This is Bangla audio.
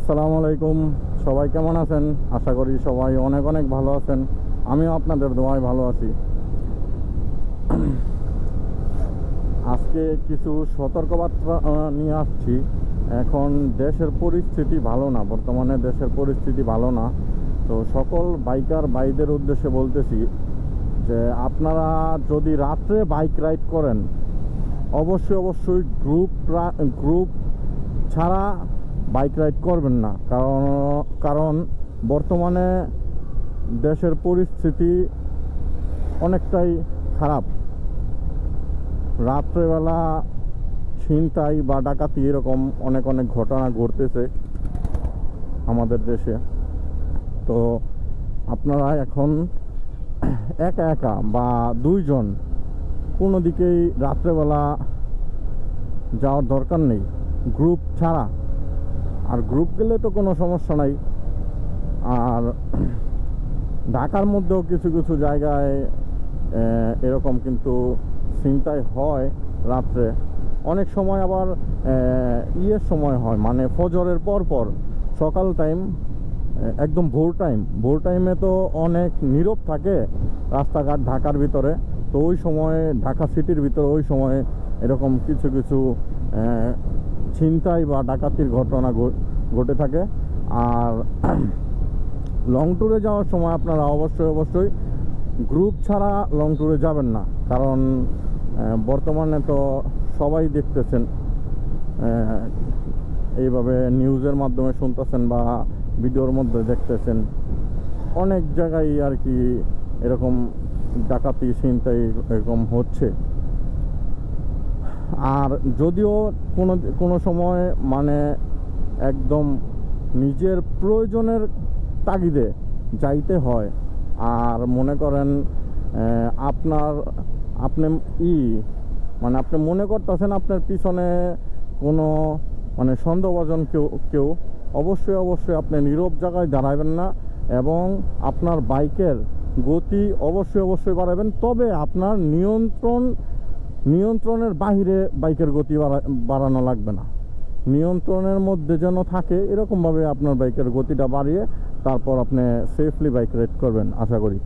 আসসালামু আলাইকুম। সবাই কেমন আছেন? আশা করি সবাই অনেক অনেক ভালো আছেন। আমিও আপনাদের দোয়ায় ভালো আছি। আজকে কিছু সতর্কবার্তা নিয়ে আসছি। এখন দেশের পরিস্থিতি ভালো না, বর্তমানে দেশের পরিস্থিতি ভালো না। তো সকল বাইকার ভাইদের উদ্দেশ্যে বলতেছি যে আপনারা যদি রাত্রে বাইক রাইড করেন, অবশ্যই গ্রুপ ছাড়া বাইক রাইড করবেন না। কারণ বর্তমানে দেশের পরিস্থিতি অনেকটাই খারাপ। রাত্রেবেলা ছিনতাই বা ডাকাতি এরকম অনেক ঘটনা ঘটতেছে আমাদের দেশে। তো আপনারা এখন একা একা বা দুইজন কোনো দিকেই রাত্রেবেলা যাওয়ার দরকার নেই, গ্রুপ ছাড়া। আর গ্রুপ গেলে তো কোনো সমস্যা নাই। আর ঢাকার মধ্যেও কিছু কিছু জায়গায় এরকম কিন্তু ছিনতাই হয় রাত্রে। অনেক সময় আবার ইয়ের সময় হয়, মানে ফজরের পর সকাল টাইম, একদম ভোর টাইমে তো অনেক নীরব থাকে রাস্তাঘাট ঢাকার ভিতরে। তো ওই সময় ঢাকা সিটির ভিতরে ওই সময় এরকম কিছু কিছু ছিনতাই বা ডাকাতির ঘটনা ঘটে থাকে। আর লং ট্যুরে যাওয়ার সময় আপনারা অবশ্যই গ্রুপ ছাড়া লং ট্যুরে যাবেন না। কারণ বর্তমানে তো সবাই দেখতেছেন, এইভাবে নিউজের মাধ্যমে শুনতেছেন বা ভিডিওর মধ্যে দেখতেছেন, অনেক জায়গায় আর কি এরকম ডাকাতি ছিনতাই এরকম হচ্ছে। আর যদিও কোনো সময় মানে একদম নিজের প্রয়োজনের তাগিদে যাইতে হয়, আর মনে করেন আপনি আপনি মনে করতেছেন আপনার পিছনে কোনো মানে সন্দেহভাজন কেউ, অবশ্যই আপনি নীরব জায়গায় দাঁড়াবেন না এবং আপনার বাইকের গতি অবশ্যই বাড়াবেন। তবে আপনার নিয়ন্ত্রণের বাহিরে বাইকের গতি বাড়ানো লাগবে না। নিয়ন্ত্রণের মধ্যে যেন থাকে, এরকমভাবে আপনার বাইকের গতিটা বাড়িয়ে তারপর আপনি সেফলি বাইক রাইড করবেন আশা করি।